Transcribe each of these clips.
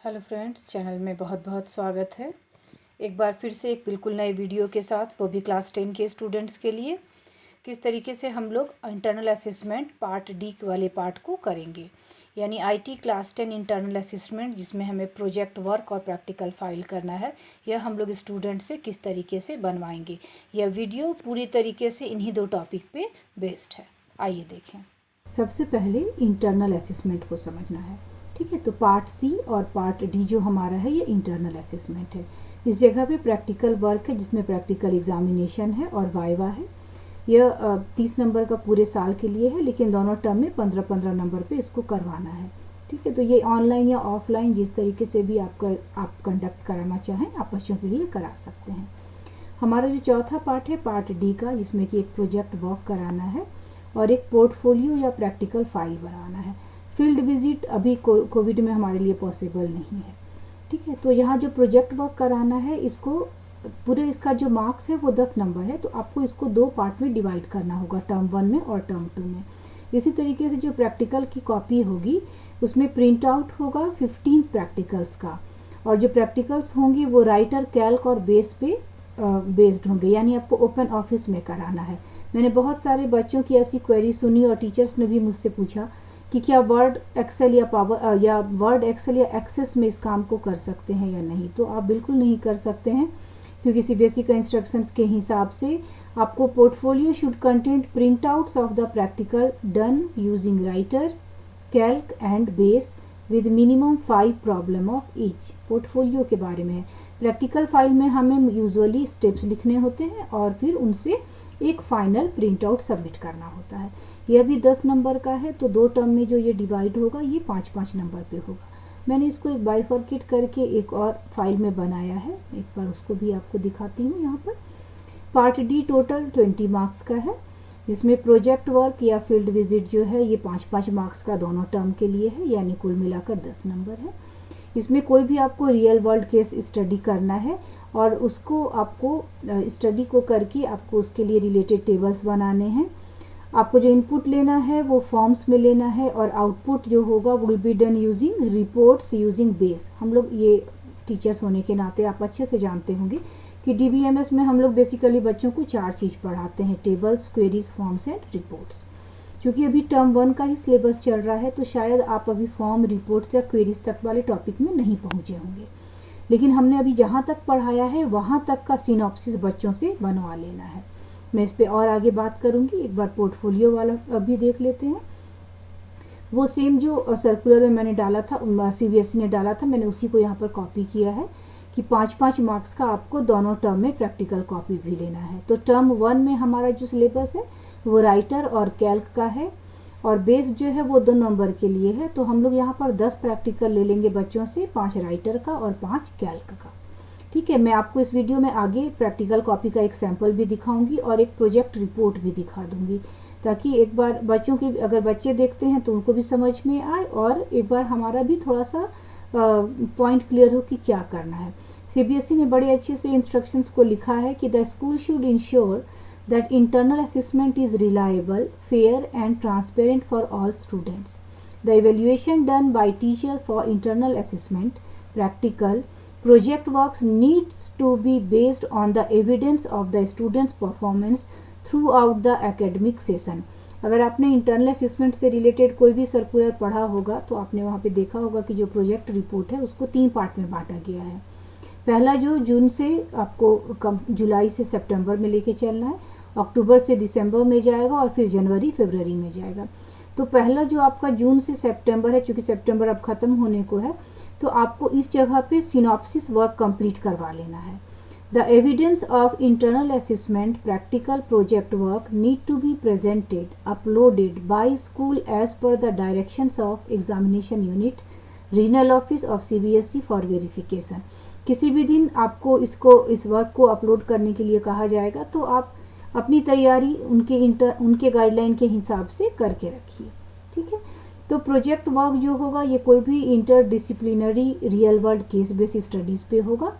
Hello friends, channel में बहुत बहुत स्वागत है। एक बार फिर से एक बिल्कुल नए वीडियो के साथ, वो भी क्लास 10 के स्टूडेंट्स के लिए, किस तरीके से हम लोग इंटरनल असेसमेंट पार्ट डी वाले पार्ट को करेंगे, यानी आईटी क्लास 10 इंटरनल असेसमेंट, जिसमें हमें प्रोजेक्ट वर्क और प्रैक्टिकल फाइल करना है। यह हम लोग स्टूडेंट से किस तरीके से बनवाएंगे। यह वीडियो पूरी तरीके से इन्हीं दो टॉपिक पे बेस्ड है। आइए देखें। सबसे पहले इंटरनल असेसमेंट को समझना है, ठीक है। तो पार्ट सी और पार्ट डी जो हमारा है ये इंटरनल असेसमेंट है। इस जगह पे प्रैक्टिकल वर्क है, जिसमें प्रैक्टिकल एग्जामिनेशन है और वाइवा है। यह 30 नंबर का पूरे साल के लिए है, लेकिन दोनों टर्म में 15-15 नंबर पे इसको करवाना है, ठीक है। तो ये ऑनलाइन या ऑफलाइन जिस तरीके से भी आप कंडक्ट कराना चाहें, आप बच्चों के लिए करा सकते हैं। हमारा जो चौथा पार्ट है पार्ट डी का, जिसमें कि एक प्रोजेक्ट वर्क कराना है और एक पोर्टफोलियो या प्रैक्टिकल फाइल बनाना है। फील्ड विजिट अभी कोविड में हमारे लिए पॉसिबल नहीं है, ठीक है। तो यहाँ जो प्रोजेक्ट वर्क कराना है, इसको पूरे इसका जो मार्क्स है वो 10 नंबर है। तो आपको इसको दो पार्ट में डिवाइड करना होगा, टर्म 1 में और टर्म 2 में। इसी तरीके से जो प्रैक्टिकल की कॉपी होगी, उसमें प्रिंट आउट होगा 15 प्रैक्टिकल्स का, और जो प्रैक्टिकल्स होंगी वो राइटर, कैल्क और बेस पे बेस्ड होंगे, यानी आपको ओपन ऑफिस में कराना है। मैंने बहुत सारे बच्चों की ऐसी क्वेरी सुनी और टीचर्स ने भी मुझसे पूछा कि क्या वर्ड एक्सेल या पावर या वर्ड एक्सेल या एक्सेस में इस काम को कर सकते हैं या नहीं। तो आप बिल्कुल नहीं कर सकते हैं, क्योंकि सीबीएसई का इंस्ट्रक्शंस के हिसाब से आपको portfolio should content print outs of the practical done using writer, Calc and base with minimum 5 problem of each. Portfolio के बारे में है। प्रैक्टिकल फाइल में हमें यूजुअली स्टेप्स लिखने होते हैं और फिर उनसे एक फाइनल प्रिंट आउट सबमिट करना होता है। यह भी 10 नंबर का है, तो दो टर्म में जो ये डिवाइड होगा ये 5-5 नंबर पे होगा। मैंने इसको एक बाइफर्केट करके एक और फाइल में बनाया है, एक बार उसको भी आपको दिखाती हूँ। यहाँ पर पार्ट डी टोटल 20 मार्क्स का है, जिसमें प्रोजेक्ट वर्क या फील्ड विजिट जो है ये 5-5 मार्क्स का दोनों टर्म के लिए है, यानी कुल मिलाकर 10 नंबर है। इसमें कोई भी आपको रियल वर्ल्ड केस स्टडी करना है और उसको आपको स्टडी को करके आपको उसके लिए रिलेटेड टेबल्स बनाने हैं। आपको जो इनपुट लेना है वो फॉर्म्स में लेना है, और आउटपुट जो होगा will be done using reports using base. हम लोग ये टीचर्स होने के नाते आप अच्छे से जानते होंगे कि डीबीएमएस में हम लोग बेसिकली बच्चों को 4 चीज़ पढ़ाते हैं: tables, queries, forms and reports. क्योंकि अभी टर्म 1 का ही सिलेबस चल रहा है, तो शायद आप अभी फॉर्म, रिपोर्ट्स या क्वेरीज तक वाले टॉपिक में नहीं पहुँचे होंगे, लेकिन हमने अभी जहाँ तक पढ़ाया है वहाँ तक का सिनॉप्सिस बच्चों से बनवा लेना है। मैं इस पे और आगे बात करूंगी। एक बार पोर्टफोलियो वाला अभी देख लेते हैं। वो सेम जो सर्कुलर में मैंने डाला था, सीबीएसई ने डाला था, मैंने उसी को यहाँ पर कॉपी किया है कि 5-5 मार्क्स का आपको दोनों टर्म में प्रैक्टिकल कॉपी भी लेना है। तो टर्म 1 में हमारा जो सिलेबस है वो राइटर और कैल्क का है, और बेस जो है वो 2 नंबर के लिए है। तो हम लोग यहाँ पर 10 प्रैक्टिकल ले लेंगे बच्चों से, 5 राइटर का और 5 कैल्क का, ठीक है। मैं आपको इस वीडियो में आगे प्रैक्टिकल कॉपी का एक सैंपल भी दिखाऊंगी और एक प्रोजेक्ट रिपोर्ट भी दिखा दूंगी, ताकि एक बार बच्चों की, अगर बच्चे देखते हैं तो उनको भी समझ में आए, और एक बार हमारा भी थोड़ा सा पॉइंट क्लियर हो कि क्या करना है। सीबीएसई ने बड़े अच्छे से इंस्ट्रक्शंस को लिखा है कि the school should ensure that internal assessment is reliable, fair and transparent for all students. The evaluation done by teacher for internal assessment practical project works needs to be based on the evidence of the students performance throughout the academic session। अगर आपने internal assessment से related कोई भी circular पढ़ा होगा तो आपने वहाँ पे देखा होगा कि जो प्रोजेक्ट रिपोर्ट है उसको 3 पार्ट में बांटा गया है। पहला जो जून से आपको जुलाई से सितंबर में लेके चलना है, अक्टूबर से दिसंबर में जाएगा, और फिर जनवरी फरवरी में जाएगा। तो पहला जो आपका जून से सितंबर है, चूँकि सितंबर अब ख़त्म होने को है, तो आपको इस जगह पे सिनॉप्सिस वर्क कंप्लीट करवा लेना है। The evidence of internal assessment practical project work need to be presented uploaded by school as per the directions of examination unit, regional office of CBSE for verification. किसी भी दिन आपको इस work को upload करने के लिए कहा जाएगा, तो आप अपनी तैयारी उनके गाइडलाइन के हिसाब से करके रखिए, ठीक है। तो प्रोजेक्ट वर्क जो होगा ये कोई भी interdisciplinary real world case based studies पे होगा,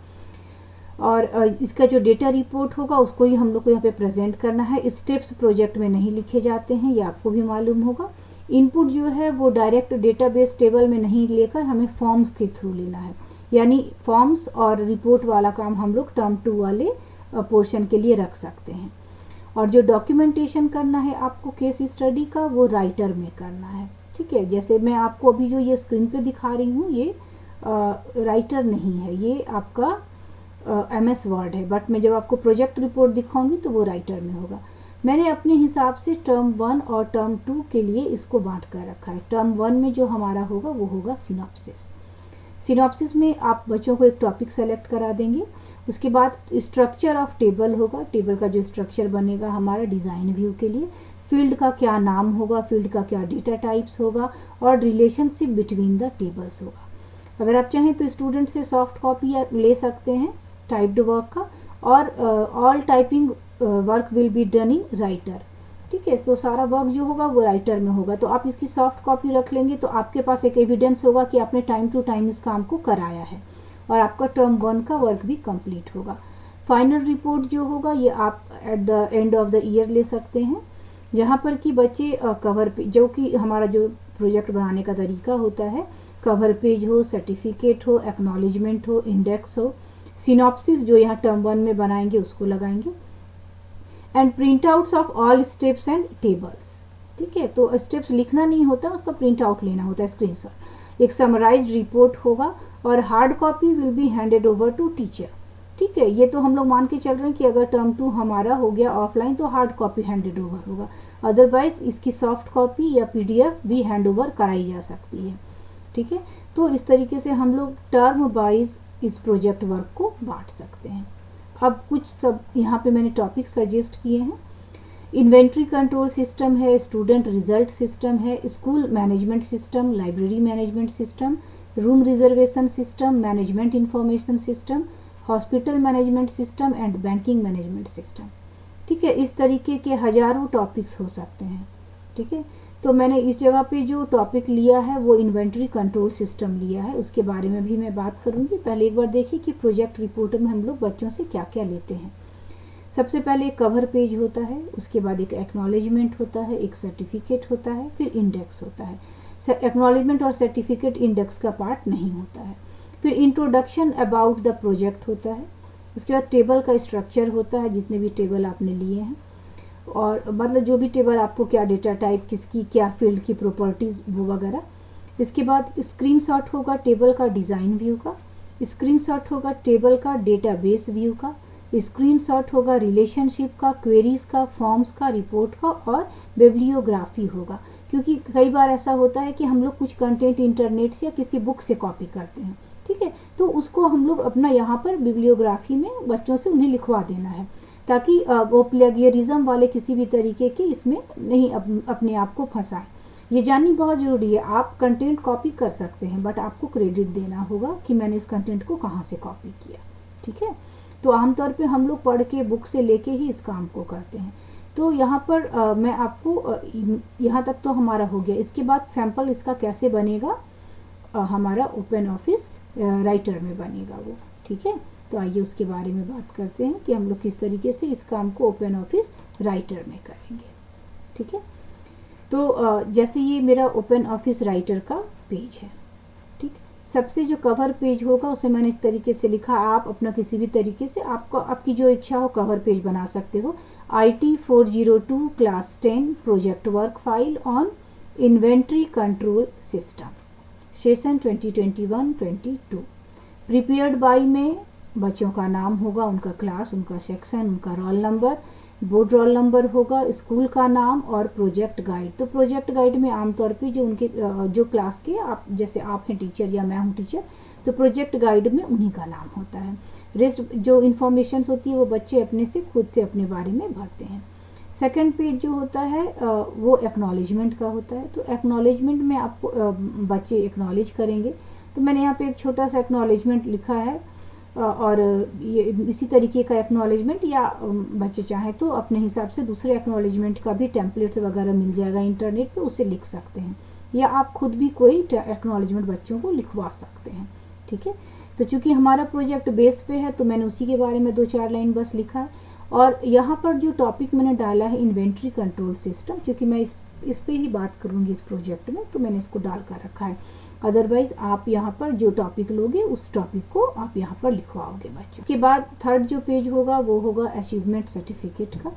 और इसका जो डेटा रिपोर्ट होगा उसको ही हम लोग को यहाँ पे प्रेजेंट करना है। स्टेप्स प्रोजेक्ट में नहीं लिखे जाते हैं, ये आपको भी मालूम होगा। इनपुट जो है वो डायरेक्ट डेटाबेस टेबल में नहीं लेकर हमें फॉर्म्स के थ्रू लेना है, यानी फॉर्म्स और रिपोर्ट वाला काम हम लोग टर्म 2 वाले पोर्शन के लिए रख सकते हैं। और जो डॉक्यूमेंटेशन करना है आपको केस स्टडी का, वो राइटर में करना है। ठीक है, जैसे मैं आपको अभी जो ये स्क्रीन पे दिखा रही हूँ, ये राइटर नहीं है, ये आपका MS वर्ड है, बट मैं जब आपको प्रोजेक्ट रिपोर्ट दिखाऊंगी तो वो राइटर में होगा। मैंने अपने हिसाब से टर्म 1 और टर्म 2 के लिए इसको बांट कर रखा है। टर्म 1 में जो हमारा होगा वो होगा सिनॉप्सिस। सिनॉप्सिस में आप बच्चों को एक टॉपिक सेलेक्ट करा देंगे, उसके बाद स्ट्रक्चर ऑफ टेबल होगा, टेबल का जो स्ट्रक्चर बनेगा हमारा डिज़ाइन व्यू के लिए, फील्ड का क्या नाम होगा, फील्ड का क्या डेटा टाइप्स होगा, और रिलेशनशिप बिटवीन द टेबल्स होगा। अगर आप चाहें तो स्टूडेंट से सॉफ्ट कॉपी ले सकते हैं टाइप्ड वर्क का, और all typing work will be done in writer. ठीक है, तो सारा वर्क जो होगा वो राइटर में होगा, तो आप इसकी सॉफ्ट कॉपी रख लेंगे तो आपके पास एक एविडेंस होगा कि आपने टाइम टू टाइम इस काम को कराया है, और आपका टर्म 1 का वर्क भी कंप्लीट होगा। फाइनल रिपोर्ट जो होगा ये आप at the end of the year ले सकते हैं, जहाँ पर कि बच्चे कवर पे, जो कि हमारा जो प्रोजेक्ट बनाने का तरीका होता है, कवर पेज हो, सर्टिफिकेट हो, एक्नॉलेजमेंट हो, इंडेक्स हो, सिनॉप्सिस जो यहाँ टर्म 1 में बनाएंगे उसको लगाएंगे, and print outs of all steps and tables. ठीक है, तो स्टेप्स लिखना नहीं होता, उसका प्रिंट आउट लेना होता है, स्क्रीनशॉट। एक समराइज्ड रिपोर्ट होगा, और hard copy will be handed over to teacher. ठीक है, ये तो हम लोग मान के चल रहे हैं कि अगर टर्म 2 हमारा हो गया ऑफलाइन तो हार्ड कॉपी हैंडेड ओवर होगा, अदरवाइज इसकी सॉफ्ट कॉपी या PDF भी हैंड ओवर कराई जा सकती है। ठीक है, तो इस तरीके से हम लोग टर्म वाइज इस प्रोजेक्ट वर्क को बांट सकते हैं। अब कुछ सब यहाँ पे मैंने टॉपिक सजेस्ट किए हैं। इन्वेंट्री कंट्रोल सिस्टम है, स्टूडेंट रिजल्ट सिस्टम है, school management system, library management system, room reservation system, management information system, hospital management system and banking management system. ठीक है, इस तरीके के हजारों टॉपिक्स हो सकते हैं। ठीक है, तो मैंने इस जगह पे जो टॉपिक लिया है वो इन्वेंट्री कंट्रोल सिस्टम लिया है, उसके बारे में भी मैं बात करूँगी। पहले एक बार देखिए कि प्रोजेक्ट रिपोर्ट में हम लोग बच्चों से क्या क्या लेते हैं। सबसे पहले एक कवर पेज होता है, उसके बाद एक एक्नॉलेजमेंट होता है, एक सर्टिफिकेट होता है, फिर इंडेक्स होता है। एक्नॉलेजमेंट और सर्टिफिकेट इंडेक्स का पार्ट नहीं होता है। फिर इंट्रोडक्शन अबाउट द प्रोजेक्ट होता है, उसके बाद टेबल का स्ट्रक्चर होता है, जितने भी टेबल आपने लिए हैं, और मतलब जो भी टेबल आपको क्या डेटा टाइप, किसकी क्या फील्ड की प्रॉपर्टीज़, वो वगैरह। इसके बाद स्क्रीनशॉट होगा टेबल का डिज़ाइन व्यू का, स्क्रीनशॉट होगा टेबल का डेटाबेस व्यू का, स्क्रीनशॉट होगा रिलेशनशिप का, क्वेरीज का, फॉर्म्स का, रिपोर्ट का, और बिब्लियोग्राफी होगा। क्योंकि कई बार ऐसा होता है कि हम लोग कुछ कंटेंट इंटरनेट से या किसी बुक से कॉपी करते हैं। ठीक है, तो उसको हम लोग अपना यहाँ पर बिब्लियोग्राफी में बच्चों से उन्हें लिखवा देना है, ताकि वो प्लेगियरिज्म वाले किसी भी तरीके के इसमें नहीं अपने आप को फंसाएं। ये जाननी बहुत ज़रूरी है। आप कंटेंट कॉपी कर सकते हैं, बट आपको क्रेडिट देना होगा कि मैंने इस कंटेंट को कहाँ से कॉपी किया। ठीक है, तो आमतौर पे हम लोग पढ़ के बुक से लेके ही इस काम को करते हैं। तो यहाँ पर मैं आपको यहाँ तक तो हमारा हो गया। इसके बाद सैम्पल इसका कैसे बनेगा, हमारा ओपन ऑफिस राइटर में बनेगा वो। ठीक है, तो आइए उसके बारे में बात करते हैं कि हम लोग किस तरीके से इस काम को ओपन ऑफिस राइटर में करेंगे। ठीक है, तो जैसे ये मेरा ओपन ऑफिस राइटर का पेज है। ठीक, सबसे जो कवर पेज होगा उसे मैंने इस तरीके से लिखा, आप अपना किसी भी तरीके से आपको आपकी जो इच्छा हो कवर पेज बना सकते हो। IT 402 class 10 project work file on inventory control system, session 2021-22। Prepared by में बच्चों का नाम होगा, उनका क्लास, उनका सेक्शन, उनका roll number, board roll number होगा, स्कूल का नाम, और प्रोजेक्ट गाइड। तो प्रोजेक्ट गाइड में आमतौर पे जो उनके जो क्लास के, आप जैसे आप हैं टीचर या मैं हूँ टीचर, तो प्रोजेक्ट गाइड में उन्हीं का नाम होता है। रेस्ट जो इन्फॉर्मेशन होती है वो बच्चे अपने से खुद से अपने बारे में भरते हैं। सेकंड पेज जो होता है वो एक्नॉलेजमेंट का होता है। तो एक्नॉलेजमेंट में आपको बच्चे एक्नॉलेज करेंगे, तो मैंने यहाँ पे एक छोटा सा एक्नॉलेजमेंट लिखा है, और ये इसी तरीके का एक्नॉलेजमेंट, या बच्चे चाहें तो अपने हिसाब से दूसरे एक्नॉलेजमेंट का भी टेम्पलेट्स वगैरह मिल जाएगा इंटरनेट पे, उसे लिख सकते हैं, या आप खुद भी कोई एक्नॉलेजमेंट बच्चों को लिखवा सकते हैं। ठीक है, तो चूँकि हमारा प्रोजेक्ट बेस पे है तो मैंने उसी के बारे में 2-4 लाइन बस लिखा है। और यहाँ पर जो टॉपिक मैंने डाला है इन्वेंट्री कंट्रोल सिस्टम, क्योंकि मैं इस इस पे ही बात करूँगी इस प्रोजेक्ट में, तो मैंने इसको डाल कर रखा है। अदरवाइज आप यहाँ पर जो टॉपिक लोगे उस टॉपिक को आप यहाँ पर लिखवाओगे बच्चों। इसके बाद थर्ड जो पेज होगा वो होगा अचीवमेंट सर्टिफिकेट का,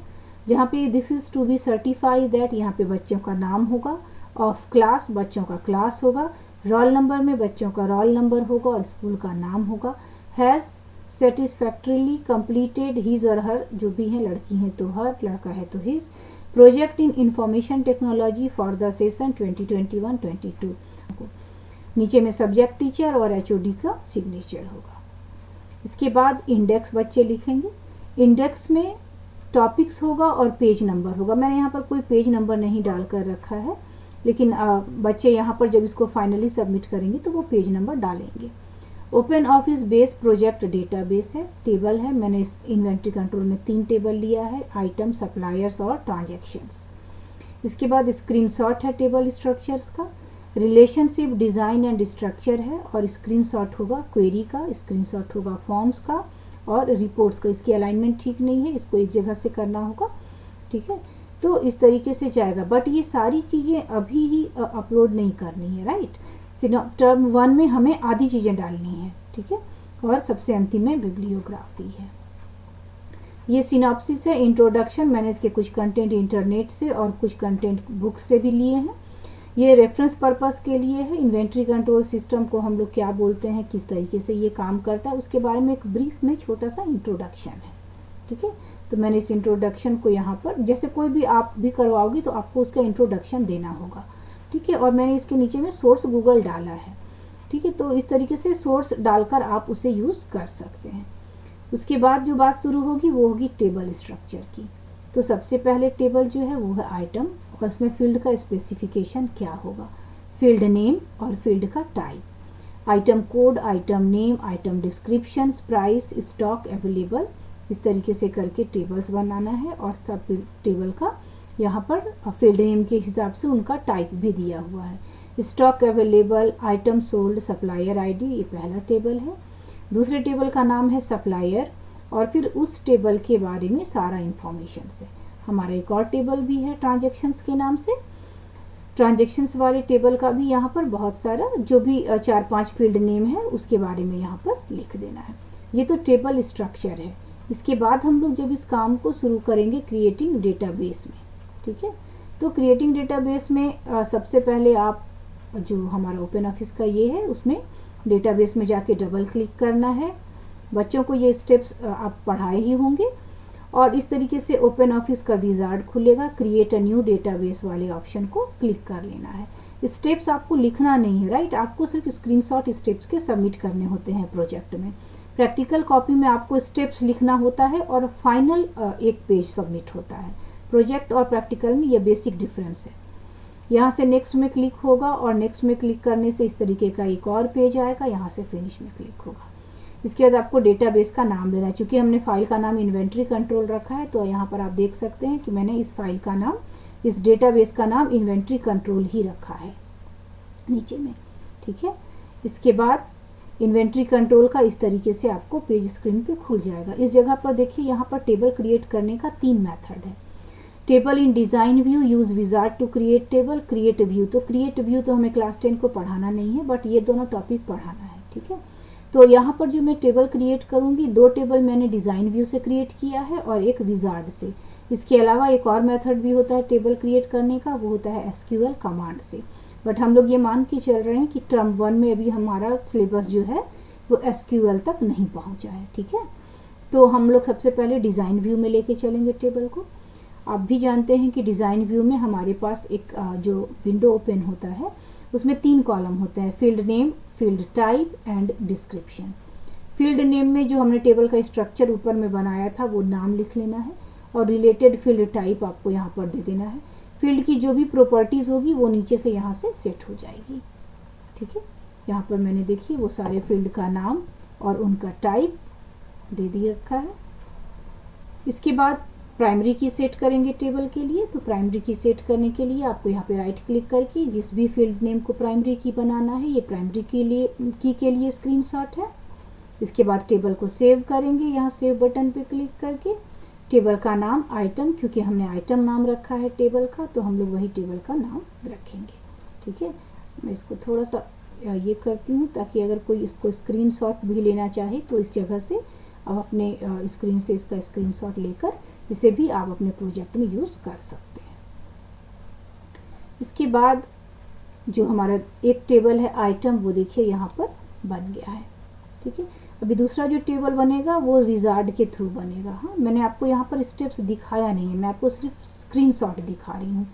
जहाँ पे this is to be certify that, यहाँ पे बच्चों का नाम होगा, ऑफ क्लास बच्चों का क्लास होगा, रोल नंबर में बच्चों का रोल नंबर होगा और स्कूल का नाम होगा, हैज़ सेटिस्फैक्ट्रीली कंप्लीटेड हिज और हर, जो भी है लड़की हैं तो हर, लड़का है तो his, project in information technology for the session 2021-22। नीचे में सब्जेक्ट टीचर और HOD का सिग्नेचर होगा। इसके बाद इंडेक्स बच्चे लिखेंगे। इंडेक्स में टॉपिक्स होगा और पेज नंबर होगा। मैंने यहाँ पर कोई पेज नंबर नहीं डाल कर रखा है, लेकिन बच्चे यहाँ पर जब इसको फाइनली सबमिट करेंगे तो वो पेज नंबर डालेंगे। Open office base project database है, टेबल है। मैंने इस इन्वेंट्री कंट्रोल में 3 टेबल लिया है, आइटम, सप्लायर्स और ट्रांजैक्शंस। इसके बाद स्क्रीनशॉट है टेबल स्ट्रक्चर्स का, रिलेशनशिप डिज़ाइन एंड स्ट्रक्चर है और स्क्रीनशॉट होगा क्वेरी का, स्क्रीनशॉट होगा फॉर्म्स का और रिपोर्ट्स का। इसकी अलाइनमेंट ठीक नहीं है, इसको एक जगह से करना होगा, ठीक है। तो इस तरीके से जाएगा, बट ये सारी चीज़ें अभी ही अपलोड नहीं करनी है, राइट। टर्म 1 में हमें आधी चीज़ें डालनी है, ठीक है, और सबसे अंतिम में बिब्लियोग्राफी है। ये सिनॉप्सिस है, इंट्रोडक्शन। मैंने इसके कुछ कंटेंट इंटरनेट से और कुछ कंटेंट बुक से भी लिए हैं। ये रेफरेंस पर्पस के लिए है। इन्वेंट्री कंट्रोल सिस्टम को हम लोग क्या बोलते हैं, किस तरीके से ये काम करता है, उसके बारे में एक ब्रीफ में छोटा सा इंट्रोडक्शन है, ठीक है। तो मैंने इस इंट्रोडक्शन को यहाँ पर, जैसे कोई भी आप भी करवाओगी तो आपको उसका इंट्रोडक्शन देना होगा, ठीक है। और मैंने इसके नीचे में सोर्स गूगल डाला है, ठीक है। तो इस तरीके से सोर्स डालकर आप उसे यूज़ कर सकते हैं। उसके बाद जो बात शुरू होगी वो होगी टेबल स्ट्रक्चर की। तो सबसे पहले टेबल जो है वो है आइटम, और उसमें फील्ड का स्पेसिफिकेशन क्या होगा, फील्ड नेम और फील्ड का type, item code, item name, item description, price, stock available, इस तरीके से करके टेबल्स बनाना है। और सब टेबल का यहाँ पर फील्ड नेम के हिसाब से उनका टाइप भी दिया हुआ है, stock available, item sold, supplier ID, ये पहला टेबल है। दूसरे टेबल का नाम है सप्लायर, और फिर उस टेबल के बारे में सारा इंफॉर्मेशन है। हमारा एक और टेबल भी है ट्रांजैक्शंस के नाम से, ट्रांजैक्शंस वाले टेबल का भी यहाँ पर बहुत सारा जो भी 4-5 फील्ड नेम है उसके बारे में यहाँ पर लिख देना है। ये तो टेबल स्ट्रक्चर है। इसके बाद हम लोग जब इस काम को शुरू करेंगे क्रिएटिंग डेटाबेस में, ठीक है। तो क्रिएटिंग डेटाबेस में सबसे पहले आप जो हमारा ओपन ऑफिस का ये है उसमें डेटाबेस में जाके डबल क्लिक करना है। बच्चों को ये स्टेप्स आप पढ़ाए ही होंगे। और इस तरीके से ओपन ऑफिस का विजार्ड खुलेगा, क्रिएट अ न्यू डेटाबेस वाले ऑप्शन को क्लिक कर लेना है। स्टेप्स आपको लिखना नहीं है, राइट, आपको सिर्फ स्क्रीनशॉट स्टेप्स के सबमिट करने होते हैं प्रोजेक्ट में। प्रैक्टिकल कॉपी में आपको स्टेप्स लिखना होता है और फाइनल एक पेज सबमिट होता है। प्रोजेक्ट और प्रैक्टिकल में ये बेसिक डिफरेंस है। यहाँ से नेक्स्ट में क्लिक होगा और नेक्स्ट में क्लिक करने से इस तरीके का एक और पेज आएगा, यहाँ से फिनिश में क्लिक होगा। इसके बाद आपको डेटाबेस का नाम देना है। चूँकि हमने फाइल का नाम इन्वेंट्री कंट्रोल रखा है तो यहाँ पर आप देख सकते हैं कि मैंने इस फाइल का नाम, इस डेटाबेस का नाम इन्वेंट्री कंट्रोल ही रखा है नीचे में, ठीक है। इसके बाद इन्वेंट्री कंट्रोल का इस तरीके से आपको पेज स्क्रीन पे खुल जाएगा। इस जगह पर देखिए यहाँ पर टेबल क्रिएट करने का 3 मेथड है। Table in design view, use wizard to create table, create view. तो क्रिएट व्यू तो हमें क्लास 10 को पढ़ाना नहीं है, बट ये दोनों टॉपिक पढ़ाना है, ठीक है। तो यहाँ पर जो मैं टेबल क्रिएट करूँगी, 2 टेबल मैंने डिज़ाइन व्यू से क्रिएट किया है और एक विजार्ड से। इसके अलावा एक और मेथड भी होता है टेबल क्रिएट करने का, वो होता है SQL कमांड से। बट हम लोग ये मान के चल रहे हैं कि टर्म 1 में अभी हमारा सिलेबस जो है वो SQL तक नहीं पहुँचा है, ठीक है। तो हम लोग सबसे पहले डिज़ाइन व्यू में लेके चलेंगे टेबल को। आप भी जानते हैं कि डिज़ाइन व्यू में हमारे पास एक जो विंडो ओपन होता है उसमें 3 कॉलम होते हैं, field name, field type and description. Field name में जो हमने टेबल का स्ट्रक्चर ऊपर में बनाया था वो नाम लिख लेना है और रिलेटेड फील्ड टाइप आपको यहाँ पर दे देना है। फील्ड की जो भी प्रॉपर्टीज़ होगी वो नीचे से यहाँ से सेट हो जाएगी, ठीक है। यहाँ पर मैंने देखिए वो सारे फील्ड का नाम और उनका टाइप दे दिया रखा है। इसके बाद प्राइमरी की सेट करेंगे टेबल के लिए। तो प्राइमरी की सेट करने के लिए आपको यहाँ पे राइट क्लिक करके जिस भी फील्ड नेम को प्राइमरी की बनाना है, ये प्राइमरी के लिए स्क्रीनशॉट है। इसके बाद टेबल को सेव करेंगे, यहाँ सेव बटन पे क्लिक करके टेबल का नाम आइटम, क्योंकि हमने आइटम नाम रखा है टेबल का, तो हम लोग वही टेबल का नाम रखेंगे। ठीक है, मैं इसको थोड़ा सा ये करती हूँ ताकि अगर कोई इसको स्क्रीनशॉट भी लेना चाहे तो इस जगह से आप अपने स्क्रीन से इसका स्क्रीनशॉट लेकर इसे भी आप अपने प्रोजेक्ट में यूज़ कर सकते हैं। इसके बाद जो हमारा एक टेबल है आइटम, वो देखिए यहाँ पर बन गया है। ठीक है, अभी दूसरा जो टेबल बनेगा वो विजार्ड के थ्रू बनेगा। हाँ, मैंने आपको यहाँ पर स्टेप्स दिखाया नहीं है, मैं आपको सिर्फ स्क्रीनशॉट दिखा रही हूँ।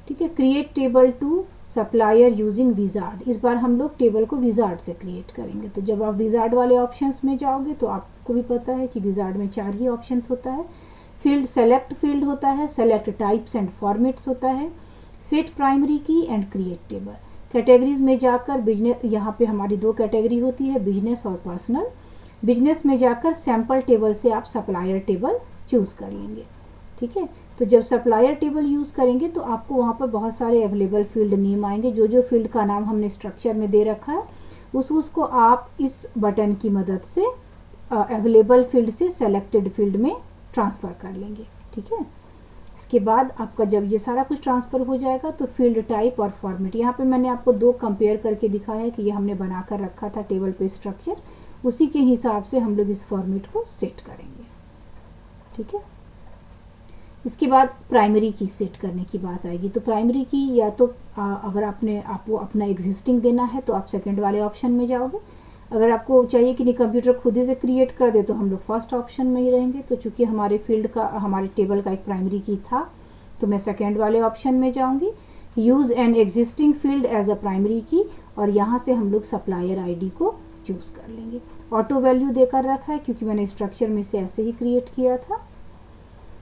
ठीक है, create table to supplier using wizard. इस बार हम लोग टेबल को विजार्ड से क्रिएट करेंगे। तो जब आप विजार्ड वाले ऑप्शंस में जाओगे तो आपको भी पता है कि विजार्ड में 4 ही ऑप्शंस होता है। फील्ड सेलेक्ट फील्ड होता है, सेलेक्ट टाइप्स एंड फॉर्मेट्स होता है, सेट प्राइमरी की एंड क्रिएट टेबल। कैटेगरीज में जाकर बिजनेस, यहाँ पे हमारी 2 कैटेगरी होती है, बिजनेस और पर्सनल। बिजनेस में जाकर सैम्पल टेबल से आप सप्लायर टेबल चूज़ कर लेंगे। ठीक है, तो जब सप्लायर टेबल यूज़ करेंगे तो आपको वहाँ पर बहुत सारे अवेलेबल फील्ड नेम आएंगे। जो जो फील्ड का नाम हमने स्ट्रक्चर में दे रखा है उसको आप इस बटन की मदद से अवेलेबल फील्ड से सेलेक्टेड फील्ड में ट्रांसफ़र कर लेंगे। ठीक है, इसके बाद आपका जब ये सारा कुछ ट्रांसफ़र हो जाएगा तो फील्ड टाइप और फॉर्मेट, यहाँ पे मैंने आपको 2 कंपेयर करके दिखाया है कि ये हमने बना कर रखा था टेबल पे स्ट्रक्चर, उसी के हिसाब से हम लोग इस फॉर्मेट को सेट करेंगे। ठीक है, इसके बाद प्राइमरी की सेट करने की बात आएगी। तो प्राइमरी की या तो अगर आपको अपना एग्जिस्टिंग देना है तो आप सेकंड वाले ऑप्शन में जाओगे। अगर आपको चाहिए कि नहीं कंप्यूटर खुद ही से क्रिएट कर दे तो हम लोग फर्स्ट ऑप्शन में ही रहेंगे। तो चूंकि हमारे टेबल का एक प्राइमरी की था तो मैं सेकंड वाले ऑप्शन में जाऊंगी, use an existing field as a primary key, और यहाँ से हम लोग सप्लायर आईडी को चूज़ कर लेंगे। ऑटो वैल्यू देकर रखा है क्योंकि मैंने स्ट्रक्चर में से ऐसे ही क्रिएट किया था।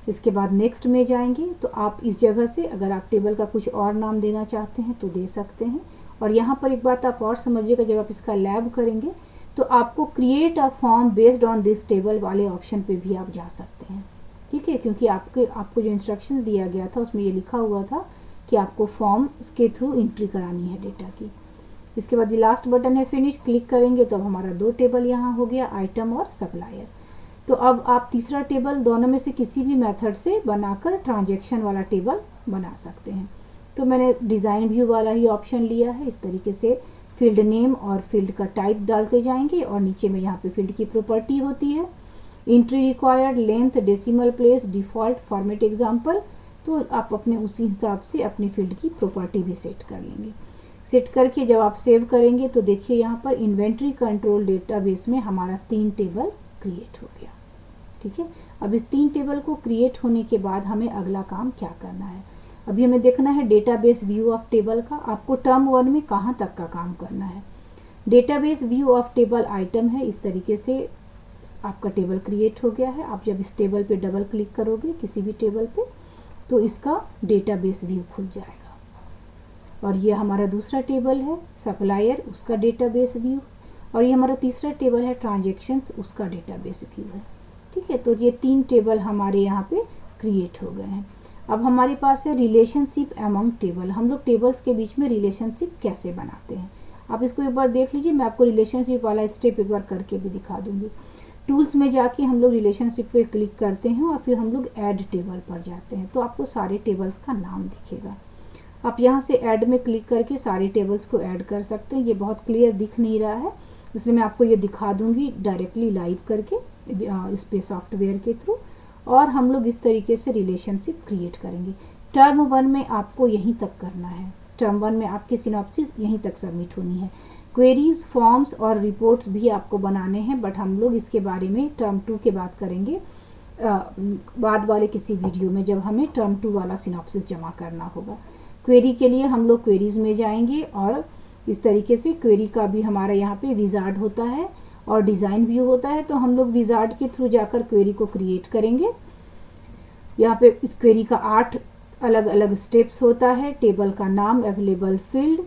इसके बाद नेक्स्ट में जाएंगे तो आप इस जगह से अगर आप टेबल का कुछ और नाम देना चाहते हैं तो दे सकते हैं। और यहाँ पर एक बात आप और समझिएगा, जब आप इसका लैब करेंगे तो आपको create a form based on this table वाले ऑप्शन पे भी आप जा सकते हैं। ठीक है, क्योंकि आपको जो इंस्ट्रक्शन दिया गया था उसमें ये लिखा हुआ था कि आपको फॉर्म के थ्रू एंट्री करानी है डेटा की। इसके बाद ये लास्ट बटन है फिनिश, क्लिक करेंगे तो अब हमारा 2 टेबल यहाँ हो गया, आइटम और सप्लायर। तो अब आप तीसरा टेबल दोनों में से किसी भी मेथड से बनाकर ट्रांजैक्शन वाला टेबल बना सकते हैं। तो मैंने डिज़ाइन व्यू वाला ही ऑप्शन लिया है। इस तरीके से फील्ड नेम और फील्ड का टाइप डालते जाएंगे और नीचे में यहाँ पे फील्ड की प्रॉपर्टी होती है, entry required, length, decimal place, default, format example. तो आप अपने उसी हिसाब से अपनी फील्ड की प्रॉपर्टी भी सेट कर लेंगे। सेट करके जब आप सेव करेंगे तो देखिए यहाँ पर इन्वेंट्री कंट्रोल डेटाबेस में हमारा 3 टेबल क्रिएट हो गया। ठीक है, अब इस 3 टेबल को क्रिएट होने के बाद हमें अगला काम क्या करना है। अभी हमें देखना है डेटाबेस व्यू ऑफ टेबल का। आपको टर्म 1 में कहाँ तक का काम करना है। Database view of table item है। इस तरीके से आपका टेबल क्रिएट हो गया है। आप जब इस टेबल पे डबल क्लिक करोगे किसी भी टेबल पे तो इसका डेटाबेस व्यू खुल जाएगा। और ये हमारा दूसरा टेबल है सप्लायर, उसका डेटाबेस व्यू। और ये हमारा तीसरा टेबल है ट्रांजेक्शन्स, उसका डेटाबेस व्यू है। ठीक है, तो ये 3 टेबल हमारे यहाँ पे क्रिएट हो गए हैं। अब हमारे पास है रिलेशनशिप अमंग टेबल। हम लोग टेबल्स के बीच में रिलेशनशिप कैसे बनाते हैं, आप इसको एक बार देख लीजिए। मैं आपको रिलेशनशिप वाला स्टेप एक बार करके भी दिखा दूंगी। टूल्स में जाके हम लोग रिलेशनशिप पे क्लिक करते हैं और फिर हम लोग ऐड टेबल पर जाते हैं, तो आपको सारे टेबल्स का नाम दिखेगा। आप यहाँ से ऐड में क्लिक करके सारे टेबल्स को ऐड कर सकते हैं। ये बहुत क्लियर दिख नहीं रहा है इसलिए मैं आपको ये दिखा दूंगी डायरेक्टली लाइव करके इस पे सॉफ्टवेयर के थ्रू। और हम लोग इस तरीके से रिलेशनशिप क्रिएट करेंगे। टर्म 1 में आपको यहीं तक करना है। टर्म 1 में आपकी सिनॉप्सिस यहीं तक सबमिट होनी है। क्वेरीज, फॉर्म्स और रिपोर्ट्स भी आपको बनाने हैं, बट हम लोग इसके बारे में टर्म 2 के बाद करेंगे बाद वाले किसी वीडियो में, जब हमें टर्म 2 वाला सिनॉप्सिस जमा करना होगा। क्वेरी के लिए हम लोग क्वेरीज में जाएंगे और इस तरीके से क्वेरी का भी हमारा यहाँ पे विजार्ड होता है और डिज़ाइन व्यू होता है। तो हम लोग विजार्ड के थ्रू जाकर क्वेरी को क्रिएट करेंगे। यहाँ पे इस क्वेरी का 8 अलग अलग स्टेप्स होता है। टेबल का नाम, अवेलेबल फील्ड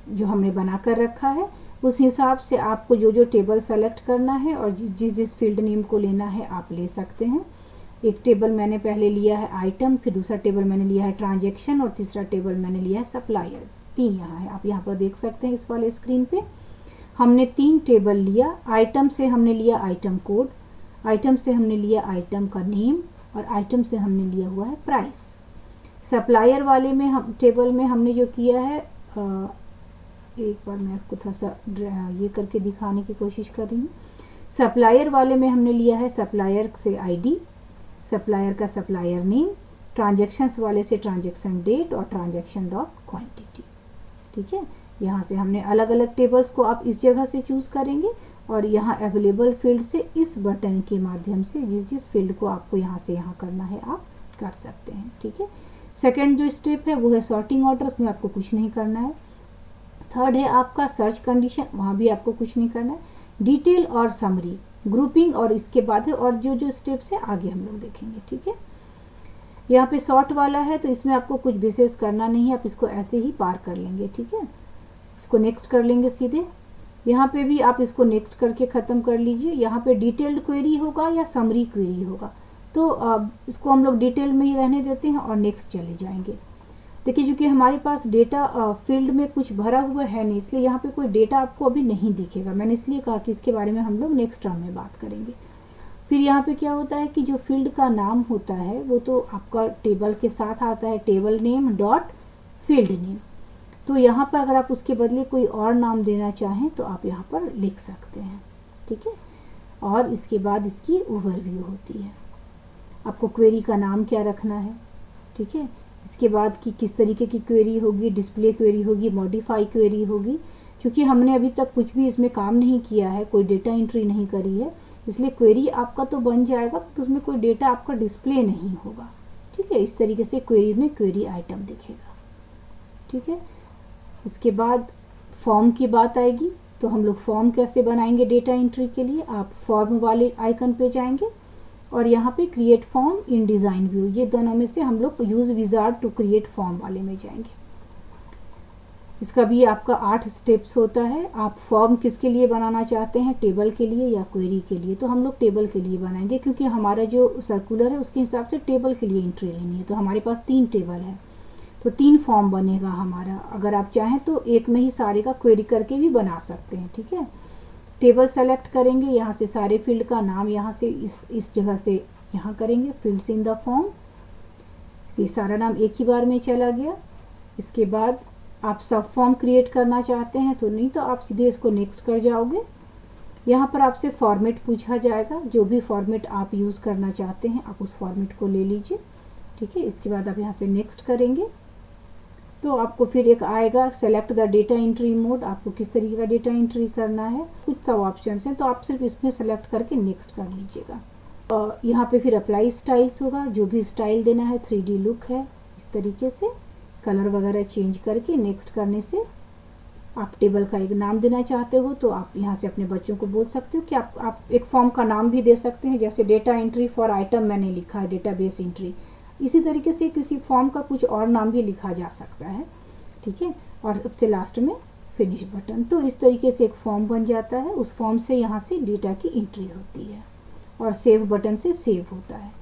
जो हमने बना कर रखा है, उस हिसाब से आपको जो जो टेबल सेलेक्ट करना है और जिस फील्ड नेम को लेना है आप ले सकते हैं। एक टेबल मैंने पहले लिया है आइटम, फिर दूसरा टेबल मैंने लिया है ट्रांजैक्शन और तीसरा टेबल मैंने लिया है सप्लायर। 3 यहाँ है, आप यहाँ पर देख सकते हैं इस वाले स्क्रीन पे। हमने 3 टेबल लिया। आइटम से हमने लिया आइटम कोड, आइटम से हमने लिया आइटम का नेम और आइटम से हमने लिया हुआ है प्राइस। सप्लायर वाले में हम टेबल में हमने जो किया है, एक बार मैं आपको थोड़ा सा ये करके दिखाने की कोशिश कर रही हूँ। सप्लायर वाले में हमने लिया है सप्लायर से आईडी, सप्लायर का सप्लायर नेम, ट्रांजैक्शंस वाले से ट्रांजैक्शन डेट और ट्रांजैक्शन डॉट क्वांटिटी। ठीक है, यहाँ से हमने अलग अलग टेबल्स को आप इस जगह से चूज़ करेंगे और यहाँ अवेलेबल फील्ड से इस बटन के माध्यम से जिस जिस फील्ड को आपको यहाँ से यहाँ करना है आप कर सकते हैं। ठीक है, सेकेंड जो स्टेप है वो है सॉर्टिंग ऑर्डर, उसमें आपको कुछ नहीं करना है। थर्ड है आपका सर्च कंडीशन, वहाँ भी आपको कुछ नहीं करना है। डिटेल और समरी, ग्रुपिंग और इसके बाद है और जो जो स्टेप्स है आगे हम लोग देखेंगे। ठीक है, यहाँ पे सॉर्ट वाला है तो इसमें आपको कुछ विशेष करना नहीं है, आप इसको ऐसे ही पार कर लेंगे। ठीक है, इसको नेक्स्ट कर लेंगे सीधे। यहाँ पे भी आप इसको नेक्स्ट करके ख़त्म कर लीजिए। यहाँ पे डिटेल्ड क्वेरी होगा या समरी क्वेरी होगा, तो इसको हम लोग डिटेल में ही रहने देते हैं और नेक्स्ट चले जाएंगे। देखिए चूँकि हमारे पास डेटा फील्ड में कुछ भरा हुआ है नहीं, इसलिए यहाँ पे कोई डेटा आपको अभी नहीं दिखेगा। मैंने इसलिए कहा कि इसके बारे में हम लोग नेक्स्ट टर्म में बात करेंगे। फिर यहाँ पे क्या होता है कि जो फील्ड का नाम होता है वो तो आपका टेबल के साथ आता है, table name dot field name. तो यहाँ पर अगर आप उसके बदले कोई और नाम देना चाहें तो आप यहाँ पर लिख सकते हैं। ठीक है, और इसके बाद इसकी ओवरव्यू होती है, आपको क्वेरी का नाम क्या रखना है। ठीक है, इसके बाद कि किस तरीके की क्वेरी होगी, डिस्प्ले क्वेरी होगी, मॉडिफाई क्वेरी होगी। क्योंकि हमने अभी तक कुछ भी इसमें काम नहीं किया है, कोई डेटा एंट्री नहीं करी है, इसलिए क्वेरी आपका तो बन जाएगा बट उसमें कोई डेटा आपका डिस्प्ले नहीं होगा। ठीक है, इस तरीके से क्वेरी में क्वेरी आइटम दिखेगा। ठीक है, इसके बाद फॉर्म की बात आएगी, तो हम लोग फॉर्म कैसे बनाएंगे डेटा एंट्री के लिए। आप फॉर्म वाले आइकन पे जाएंगे और यहाँ पे create form in design view, ये दोनों में से हम लोग use wizard to create form वाले में जाएंगे। इसका भी आपका 8 स्टेप्स होता है। आप फॉर्म किसके लिए बनाना चाहते हैं, टेबल के लिए या क्वेरी के लिए, तो हम लोग टेबल के लिए बनाएंगे क्योंकि हमारा जो सर्कुलर है उसके हिसाब से टेबल के लिए एंट्री लेनी है। तो हमारे पास 3 टेबल है तो 3 फॉर्म बनेगा हमारा। अगर आप चाहें तो एक में ही सारे का क्वेरी करके भी बना सकते हैं। ठीक है, टेबल सेलेक्ट करेंगे, यहाँ से सारे फील्ड का नाम यहाँ से इस जगह से यहाँ करेंगे, फील्ड्स इन द फॉर्म, ये सारा नाम एक ही बार में चला गया। इसके बाद आप सब फॉर्म क्रिएट करना चाहते हैं तो नहीं, तो आप सीधे इसको नेक्स्ट कर जाओगे। यहाँ पर आपसे फॉर्मेट पूछा जाएगा, जो भी फॉर्मेट आप यूज़ करना चाहते हैं आप उस फॉर्मेट को ले लीजिए। ठीक है, इसके बाद आप यहाँ से नेक्स्ट करेंगे तो आपको फिर एक आएगा select the data entry mode, आपको किस तरीके का डेटा एंट्री करना है, कुछ सब ऑप्शन हैं तो आप सिर्फ इसमें सेलेक्ट करके नेक्स्ट कर लीजिएगा। और यहाँ पे फिर अप्लाई स्टाइल्स होगा, जो भी स्टाइल देना है, 3D लुक है, इस तरीके से कलर वगैरह चेंज करके नेक्स्ट करने से आप टेबल का एक नाम देना चाहते हो तो आप यहाँ से अपने बच्चों को बोल सकते हो कि आप एक फॉर्म का नाम भी दे सकते हैं, जैसे डेटा एंट्री फॉर आइटम मैंने लिखा है डेटाबेस एंट्री, इसी तरीके से किसी फॉर्म का कुछ और नाम भी लिखा जा सकता है। ठीक है, और सबसे लास्ट में फिनिश बटन। तो इस तरीके से एक फॉर्म बन जाता है, उस फॉर्म से यहाँ से डेटा की एंट्री होती है और सेव बटन से सेव होता है।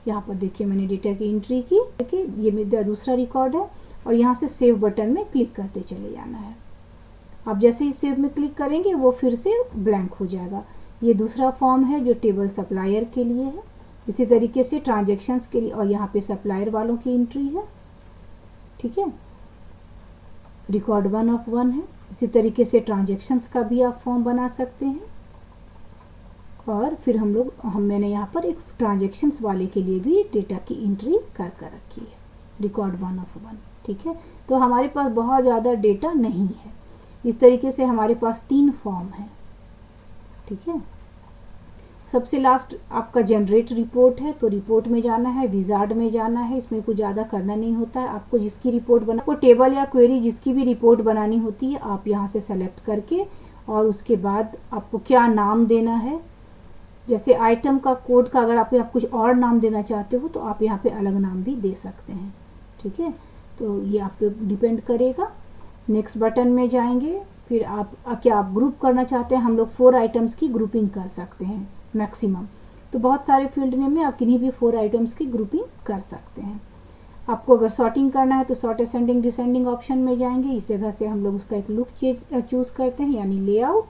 यहाँ पर देखिए मैंने डेटा की एंट्री की, देखिए ये मेरा दूसरा रिकॉर्ड है और यहाँ से सेव बटन में क्लिक करते चले जाना है। आप जैसे ही सेव में क्लिक करेंगे वो फिर से ब्लैंक हो जाएगा। ये दूसरा फॉर्म है जो टेबल सप्लायर के लिए है, इसी तरीके से ट्रांजैक्शंस के लिए, और यहाँ पे सप्लायर वालों की एंट्री है। ठीक है, रिकॉर्ड 1 ऑफ 1 है। इसी तरीके से ट्रांजैक्शंस का भी आप फॉर्म बना सकते हैं। और फिर मैंने यहाँ पर एक ट्रांजैक्शंस वाले के लिए भी डेटा की एंट्री कर रखी है, रिकॉर्ड 1 ऑफ 1। ठीक है, तो हमारे पास बहुत ज़्यादा डेटा नहीं है। इस तरीके से हमारे पास 3 फॉर्म है। ठीक है, सबसे लास्ट आपका जनरेट रिपोर्ट है, तो रिपोर्ट में जाना है, विजार्ड में जाना है, इसमें कुछ ज़्यादा करना नहीं होता है। आपको जिसकी रिपोर्ट आपको टेबल या क्वेरी जिसकी भी रिपोर्ट बनानी होती है आप यहाँ से सेलेक्ट करके, और उसके बाद आपको क्या नाम देना है, जैसे आइटम का कोड का अगर आप कुछ और नाम देना चाहते हो तो आप यहाँ पे अलग नाम भी दे सकते हैं। ठीक है, तो ये आप पे डिपेंड करेगा। नेक्स्ट बटन में जाएंगे, फिर आप क्या आप ग्रुप करना चाहते हैं, हम लोग 4 आइटम्स की ग्रुपिंग कर सकते हैं मैक्सिमम, तो बहुत सारे फील्ड नेम में आप किन्हीं भी 4 आइटम्स की ग्रुपिंग कर सकते हैं। आपको अगर सॉर्टिंग करना है तो सॉर्ट असेंडिंग डिसेंडिंग ऑप्शन में जाएंगे, इस जगह से हम लोग उसका एक लुक चूज़ करते हैं यानी लेआउट,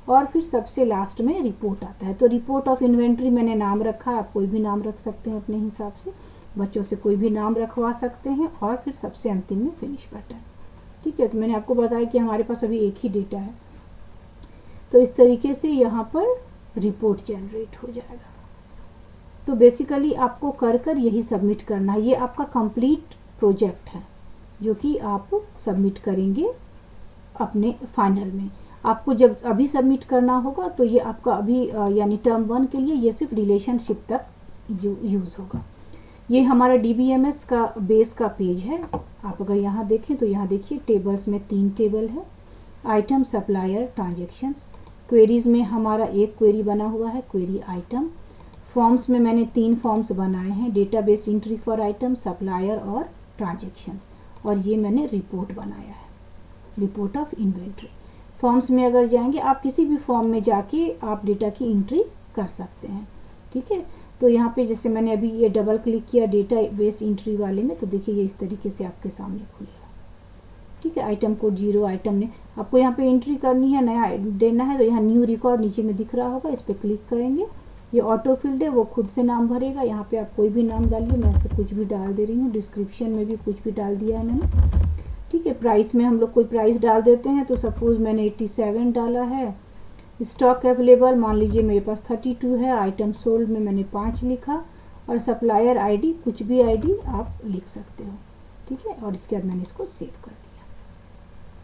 और फिर सबसे लास्ट में रिपोर्ट आता है। तो रिपोर्ट ऑफ इन्वेंट्री मैंने नाम रखा, आप कोई भी नाम रख सकते हैं अपने हिसाब से, बच्चों से कोई भी नाम रखवा सकते हैं। और फिर सबसे अंतिम में फिनिश बटन। ठीक है, तो मैंने आपको बताया कि हमारे पास अभी एक ही डेटा है, तो इस तरीके से यहाँ पर रिपोर्ट जनरेट हो जाएगा। तो बेसिकली आपको कर यही सबमिट करना है। ये आपका कंप्लीट प्रोजेक्ट है जो कि आप सबमिट करेंगे अपने फाइनल में। आपको जब अभी सबमिट करना होगा तो ये आपका अभी यानी टर्म 1 के लिए ये सिर्फ रिलेशनशिप तक यूज़ होगा। ये हमारा DBMS का बेस का पेज है। आप अगर यहाँ देखें तो यहाँ देखिए टेबल्स में 3 टेबल है, आइटम, सप्लायर, ट्रांजेक्शन्स। क्वेरीज में हमारा एक क्वेरी बना हुआ है, क्वेरी आइटम। फॉर्म्स में मैंने 3 फॉर्म्स बनाए हैं, database entry for item, supplier और ट्रांजेक्शन्स। और ये मैंने रिपोर्ट बनाया है, रिपोर्ट ऑफ इन्वेंट्री। फॉर्म्स में अगर जाएंगे आप किसी भी फॉर्म में जाके आप डेटा की एंट्री कर सकते हैं। ठीक है, तो यहाँ पे जैसे मैंने अभी ये डबल क्लिक किया डेटाबेस एंट्री वाले में, तो देखिए ये इस तरीके से आपके सामने खुलेगा। ठीक है, आइटम कोड 0 आइटम ने आपको यहाँ पे एंट्री करनी है, नया देना है, तो यहाँ न्यू रिकॉर्ड नीचे में दिख रहा होगा, इस पर क्लिक करेंगे। ये ऑटो फिल्ड है, वो खुद से नाम भरेगा। यहाँ पे आप कोई भी नाम डालिए, मैं ऐसे कुछ भी डाल दे रही हूँ। डिस्क्रिप्शन में भी कुछ भी डाल दिया है मैंने। ठीक है, प्राइस में हम लोग कोई प्राइस डाल देते हैं, तो सपोज़ मैंने 87 डाला है। स्टॉक अवेलेबल मान लीजिए मेरे पास 32 है। आइटम सोल्ड में मैंने 5 लिखा। और सप्लायर ID कुछ भी ID आप लिख सकते हो। ठीक है, और इसके बाद मैंने इसको सेव कर दिया।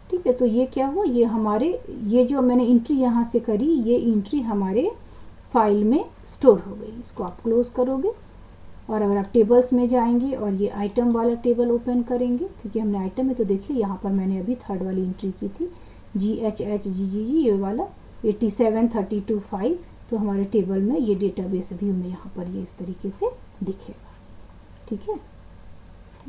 ठीक है, तो ये क्या हुआ, ये हमारे ये जो मैंने एंट्री यहाँ से करी, ये एंट्री हमारे फाइल में स्टोर हो गई। इसको आप क्लोज करोगे और अगर आप टेबल्स में जाएंगे और ये आइटम वाला टेबल ओपन करेंगे, क्योंकि हमने आइटम में, तो देखिए यहाँ पर मैंने अभी 3rd वाली एंट्री की थी, GHHGGG ये वाला 87 32 5। तो हमारे टेबल में ये डेटाबेस व्यू में यहाँ पर ये इस तरीके से दिखेगा। ठीक है,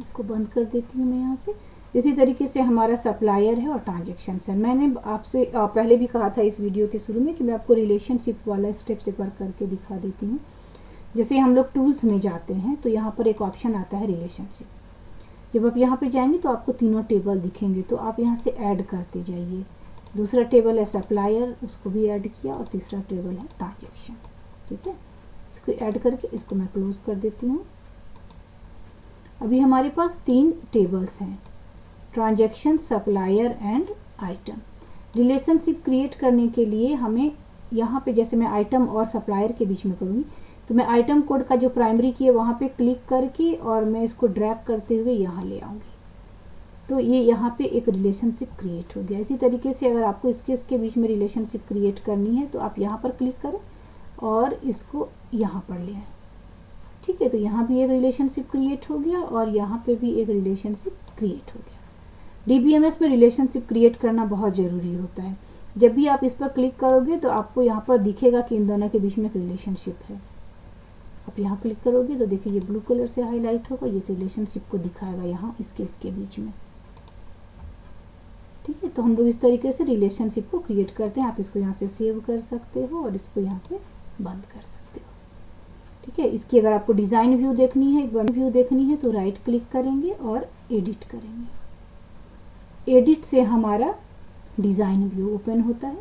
इसको बंद कर देती हूँ मैं यहाँ से। इसी तरीके से हमारा सप्लायर है और ट्रांजेक्शन है। मैंने आपसे पहले भी कहा था इस वीडियो के शुरू में कि मैं आपको रिलेशनशिप वाला स्टेप्स एक बार करके दिखा देती हूँ। जैसे हम लोग टूल्स में जाते हैं तो यहाँ पर एक ऑप्शन आता है रिलेशनशिप। जब आप यहाँ पे जाएंगे तो आपको तीनों टेबल दिखेंगे, तो आप यहाँ से ऐड करते जाइए। दूसरा टेबल है सप्लायर, उसको भी ऐड किया, और तीसरा टेबल है ट्रांजेक्शन। ठीक है, इसको ऐड करके इसको मैं क्लोज कर देती हूँ। अभी हमारे पास 3 टेबल्स हैं, transaction, supplier and item. Relationship create करने के लिए हमें यहाँ पे, जैसे मैं आइटम और सप्लायर के बीच में करूँगी, तो मैं आइटम कोड का जो प्राइमरी की है वहाँ पे क्लिक करके और मैं इसको ड्रैग करते हुए यहाँ ले आऊँगी, तो ये यहाँ पे एक रिलेशनशिप क्रिएट हो गया। इसी तरीके से अगर आपको इसके बीच में रिलेशनशिप क्रिएट करनी है तो आप यहाँ पर क्लिक करें और इसको यहाँ पर ले आएँ। ठीक है, तो यहाँ भी एक रिलेशनशिप क्रिएट हो गया और यहाँ पे भी एक रिलेशनशिप क्रिएट हो गया। DBMS में रिलेशनशिप क्रिएट करना बहुत ज़रूरी होता है। जब भी आप इस पर क्लिक करोगे तो आपको यहाँ पर दिखेगा कि इन दोनों के बीच में एक रिलेशनशिप है। आप यहाँ क्लिक करोगे तो देखिए ये ब्लू कलर से हाईलाइट होगा, ये रिलेशनशिप को दिखाएगा यहाँ इसके बीच में। ठीक है, तो हम लोग इस तरीके से रिलेशनशिप को क्रिएट करते हैं। आप इसको यहाँ से सेव कर सकते हो और इसको यहाँ से बंद कर सकते हो। ठीक है, इसकी अगर आपको डिज़ाइन व्यू देखनी है, एक बार व्यू देखनी है, तो राइट क्लिक करेंगे और एडिट करेंगे। एडिट से हमारा डिज़ाइन व्यू ओपन होता है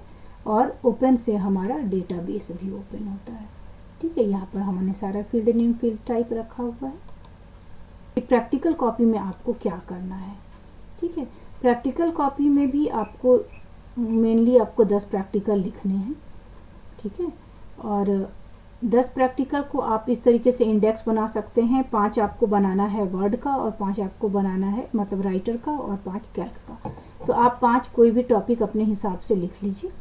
और ओपन से हमारा डेटाबेस व्यू ओपन होता है। ठीक है, यहाँ पर हमने सारा फील्ड नेम, फील्ड टाइप रखा हुआ है। प्रैक्टिकल कॉपी में आपको क्या करना है? ठीक है, प्रैक्टिकल कॉपी में भी आपको मेनली आपको 10 प्रैक्टिकल लिखने हैं। ठीक है, और 10 प्रैक्टिकल को आप इस तरीके से इंडेक्स बना सकते हैं। 5 आपको बनाना है वर्ड का और 5 आपको बनाना है मतलब राइटर का और 5 कैल्क का। तो आप 5 कोई भी टॉपिक अपने हिसाब से लिख लीजिए।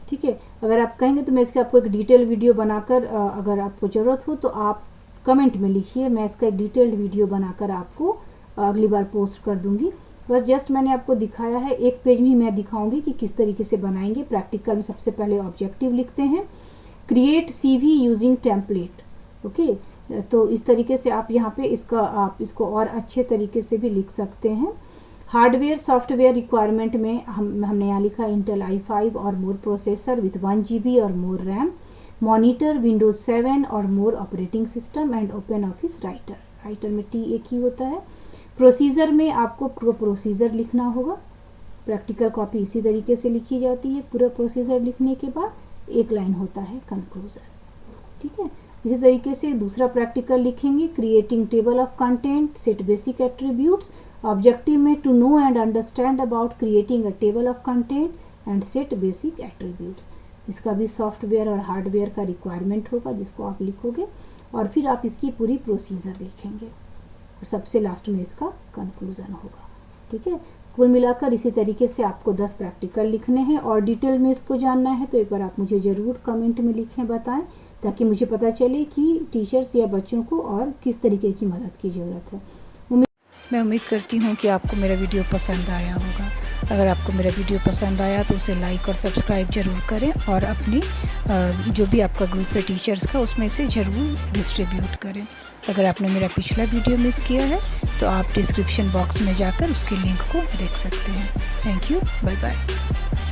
ठीक है, अगर आप कहेंगे तो मैं इसका आपको एक डिटेल वीडियो बनाकर अगर आपको ज़रूरत हो तो आप कमेंट में लिखिए, मैं इसका एक डिटेल्ड वीडियो बनाकर आपको अगली बार पोस्ट कर दूंगी। बस जस्ट मैंने आपको दिखाया है, एक पेज में मैं दिखाऊंगी कि किस तरीके से बनाएंगे। प्रैक्टिकल में सबसे पहले ऑब्जेक्टिव लिखते हैं, create CV using template. Okay, तो इस तरीके से आप यहाँ पे आप इसको और अच्छे तरीके से भी लिख सकते हैं। हार्डवेयर सॉफ्टवेयर रिक्वायरमेंट में हमने यहाँ लिखा इंटेल i5 और मोर प्रोसेसर विथ 1 GB और मोर रैम, मॉनिटर विंडोज 7 और more operating system and OpenOffice Writer. Writer में T एक ही होता है। प्रोसीजर में आपको प्रोसीजर लिखना होगा। प्रैक्टिकल कॉपी इसी तरीके से लिखी जाती है। पूरा प्रोसीजर लिखने के बाद एक लाइन होता है कंक्लूजन, ठीक है। इसी तरीके से दूसरा प्रैक्टिकल लिखेंगे, creating table of content, set basic attributes. Objective में to know and understand about creating a table of content and set basic attributes. इसका भी सॉफ्टवेयर और हार्डवेयर का रिक्वायरमेंट होगा जिसको आप लिखोगे, और फिर आप इसकी पूरी प्रोसीजर लिखेंगे और सबसे लास्ट में इसका कंक्लूजन होगा, ठीक है। कुल मिलाकर इसी तरीके से आपको 10 प्रैक्टिकल लिखने हैं, और डिटेल में इसको जानना है तो एक बार आप मुझे ज़रूर कमेंट में लिखें, बताएं, ताकि मुझे पता चले कि टीचर्स या बच्चों को और किस तरीके की मदद की ज़रूरत है। मैं उम्मीद करती हूँ कि आपको मेरा वीडियो पसंद आया होगा। अगर आपको मेरा वीडियो पसंद आया तो उसे लाइक और सब्सक्राइब ज़रूर करें, और अपनी जो भी आपका ग्रुप है टीचर्स का उसमें से ज़रूर डिस्ट्रीब्यूट करें। अगर आपने मेरा पिछला वीडियो मिस किया है तो आप डिस्क्रिप्शन बॉक्स में जाकर उसके लिंक को देख सकते हैं। Thank you, bye bye.